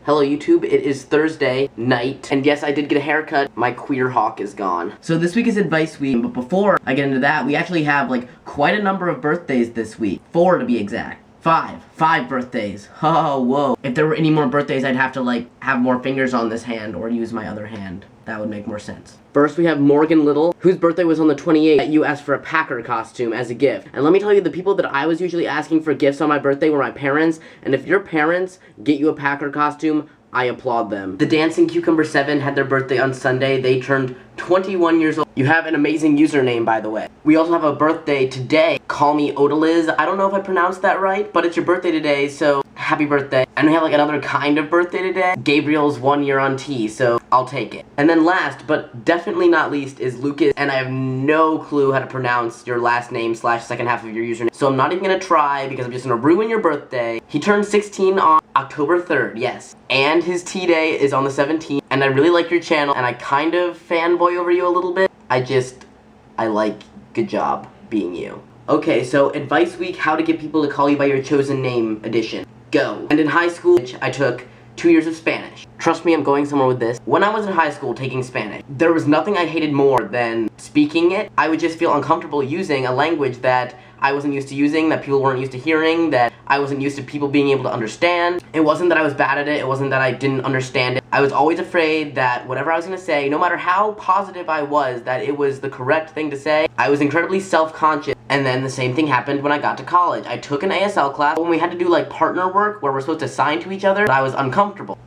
Hello YouTube, it is Thursday night, and yes, I did get a haircut. My queer hawk is gone. So this week is advice week, but before I get into that, we actually have like quite a number of birthdays this week. 4 to be exact. 5 birthdays. Oh, whoa. If there were any more birthdays, I'd have to like have more fingers on this hand or use my other hand. That would make more sense. First, we have Morgan Little, whose birthday was on the 28th. You asked for a Packer costume as a gift. And let me tell you, the people that I was usually asking for gifts on my birthday were my parents. And if your parents get you a Packer costume, I applaud them. The Dancing Cucumber 7 had their birthday on Sunday. They turned 21 years old. You have an amazing username, by the way. We also have a birthday today. Call me Odaliz. I don't know if I pronounced that right, but it's your birthday today, so happy birthday. And we have like another kind of birthday today. Gabriel's 1 year on T, so I'll take it. And then last, but definitely not least, is Lucas. And I have no clue how to pronounce your last name / second half of your username. So I'm not even gonna try because I'm just gonna ruin your birthday. He turned 16 on October 3rd, yes. And his T-Day is on the 17th. And I really like your channel, and I kind of fanboy over you a little bit. I like, good job being you. Okay, so advice week, how to get people to call you by your chosen name edition. Go. And in high school, I took 2 years of Spanish. Trust me, I'm going somewhere with this. When I was in high school taking Spanish, there was nothing I hated more than speaking it. I would just feel uncomfortable using a language that I wasn't used to using, that people weren't used to hearing, that I wasn't used to people being able to understand. It wasn't that I was bad at it, it wasn't that I didn't understand it. I was always afraid that whatever I was gonna say, no matter how positive I was that it was the correct thing to say, I was incredibly self-conscious. And then the same thing happened when I got to college. I took an ASL class. When we had to do like partner work where we're supposed to sign to each other, I was uncomfortable.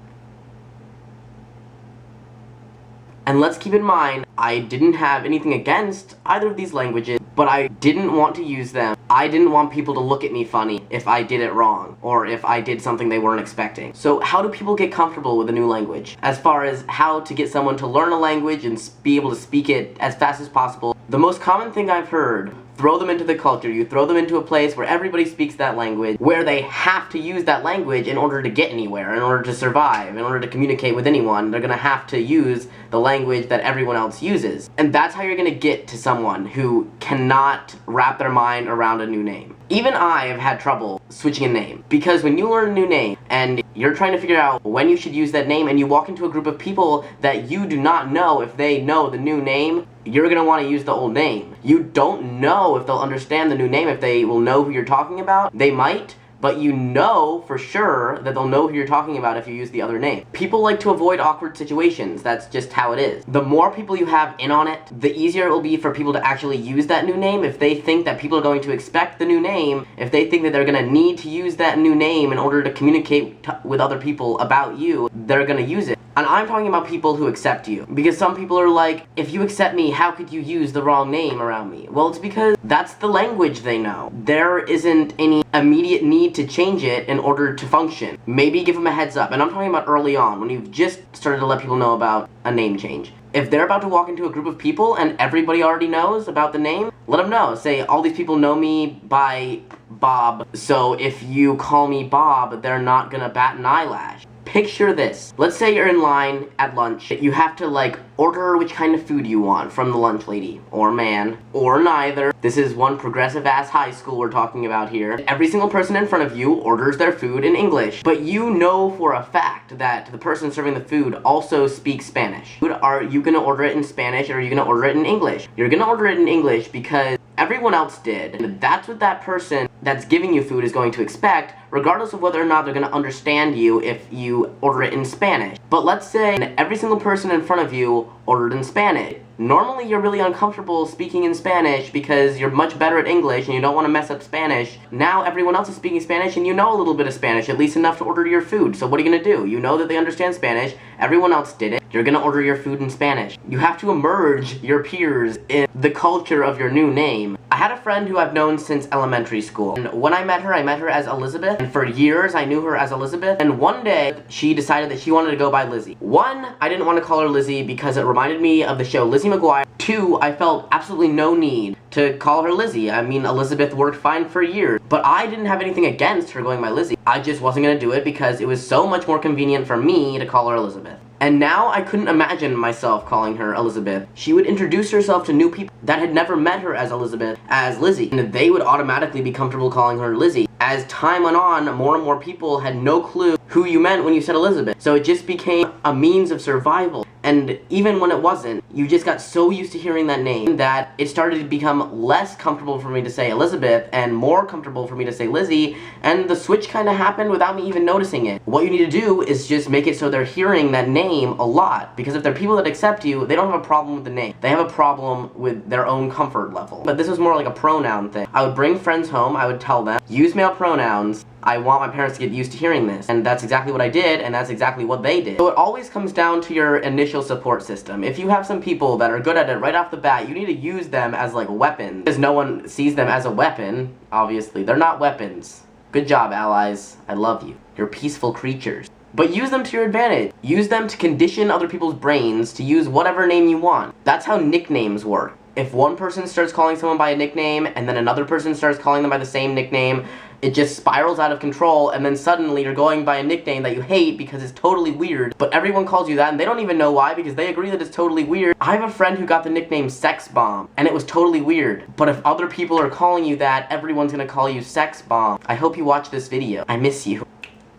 And let's keep in mind, I didn't have anything against either of these languages, but I didn't want to use them. I didn't want people to look at me funny if I did it wrong, or if I did something they weren't expecting. So how do people get comfortable with a new language? As far as how to get someone to learn a language and be able to speak it as fast as possible, the most common thing I've heard, throw them into the culture. You throw them into a place where everybody speaks that language, where they have to use that language in order to get anywhere, in order to survive, in order to communicate with anyone. They're gonna have to use the language that everyone else uses. And that's how you're gonna get to someone who cannot wrap their mind around a new name. Even I have had trouble switching a name, because when you learn a new name and you're trying to figure out when you should use that name, and you walk into a group of people that you do not know if they know the new name, you're gonna want to use the old name. You don't know if they'll understand the new name, if they will know who you're talking about. They might, but you know for sure that they'll know who you're talking about if you use the other name. People like to avoid awkward situations. That's just how it is. The more people you have in on it, the easier it will be for people to actually use that new name. If they think that people are going to expect the new name, if they think that they're gonna need to use that new name in order to communicate with other people about you, they're gonna use it. And I'm talking about people who accept you. Because some people are like, if you accept me, how could you use the wrong name around me? Well, it's because that's the language they know. There isn't any immediate need to change it in order to function. Maybe give them a heads up. And I'm talking about early on, when you've just started to let people know about a name change. If they're about to walk into a group of people and everybody already knows about the name, let them know. Say, all these people know me by Bob, so if you call me Bob, they're not gonna bat an eyelash. Picture this. Let's say you're in line at lunch. You have to like order which kind of food you want from the lunch lady, or man, or neither. This is one progressive ass high school we're talking about here. Every single person in front of you orders their food in English, but you know for a fact that the person serving the food also speaks Spanish. Are you gonna order it in Spanish, or are you gonna order it in English? You're gonna order it in English because everyone else did, and that's what that person that's giving you food is going to expect, regardless of whether or not they're going to understand you if you order it in Spanish. But let's say every single person in front of you ordered in Spanish. Normally you're really uncomfortable speaking in Spanish because you're much better at English and you don't want to mess up Spanish. Now everyone else is speaking Spanish and you know a little bit of Spanish, at least enough to order your food. So what are you going to do? You know that they understand Spanish, everyone else did it, you're going to order your food in Spanish. You have to immerse your peers in the culture of your new name. I had a friend who I've known since elementary school, and when I met her as Elizabeth, and for years I knew her as Elizabeth, and one day she decided that she wanted to go by Lizzie. One, I didn't want to call her Lizzie because it reminded me of the show Lizzie McGuire. Two, I felt absolutely no need to call her Lizzie. I mean, Elizabeth worked fine for years, but I didn't have anything against her going by Lizzie. I just wasn't going to do it because it was so much more convenient for me to call her Elizabeth. And now I couldn't imagine myself calling her Elizabeth. She would introduce herself to new people that had never met her as Elizabeth as Lizzie, and they would automatically be comfortable calling her Lizzie. As time went on, more and more people had no clue who you meant when you said Elizabeth. So it just became a means of survival. And even when it wasn't, you just got so used to hearing that name that it started to become less comfortable for me to say Elizabeth and more comfortable for me to say Lizzie, and the switch kind of happened without me even noticing it. What you need to do is just make it so they're hearing that name a lot, because if they're people that accept you, they don't have a problem with the name. They have a problem with their own comfort level. But this was more like a pronoun thing. I would bring friends home, I would tell them, use male pronouns. I want my parents to get used to hearing this. And that's exactly what I did, and that's exactly what they did. So it always comes down to your initial support system. If you have some people that are good at it right off the bat, you need to use them as like weapons. Because no one sees them as a weapon, obviously. They're not weapons. Good job, allies. I love you. You're peaceful creatures. But use them to your advantage. Use them to condition other people's brains to use whatever name you want. That's how nicknames work. If one person starts calling someone by a nickname, and then another person starts calling them by the same nickname, it just spirals out of control, and then suddenly you're going by a nickname that you hate because it's totally weird, but everyone calls you that, and they don't even know why because they agree that it's totally weird. I have a friend who got the nickname Sexbomb, and it was totally weird, but if other people are calling you that, everyone's gonna call you Sexbomb. I hope you watch this video. I miss you.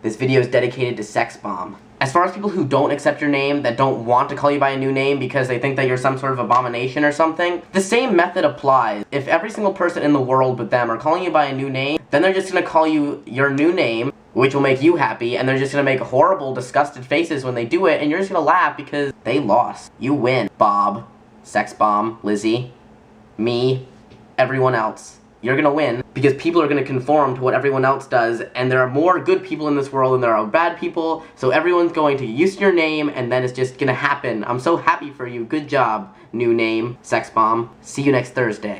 This video is dedicated to Sexbomb. As far as people who don't accept your name, that don't want to call you by a new name because they think that you're some sort of abomination or something, the same method applies. If every single person in the world but them are calling you by a new name, then they're just gonna call you your new name, which will make you happy, and they're just gonna make horrible, disgusted faces when they do it, and you're just gonna laugh because they lost. You win. Bob, Sexbomb, Lizzie, me, everyone else. You're gonna win because people are gonna conform to what everyone else does, and there are more good people in this world than there are bad people, so everyone's going to use your name, and then it's just gonna happen. I'm so happy for you. Good job, new name, Sexbomb. See you next Thursday.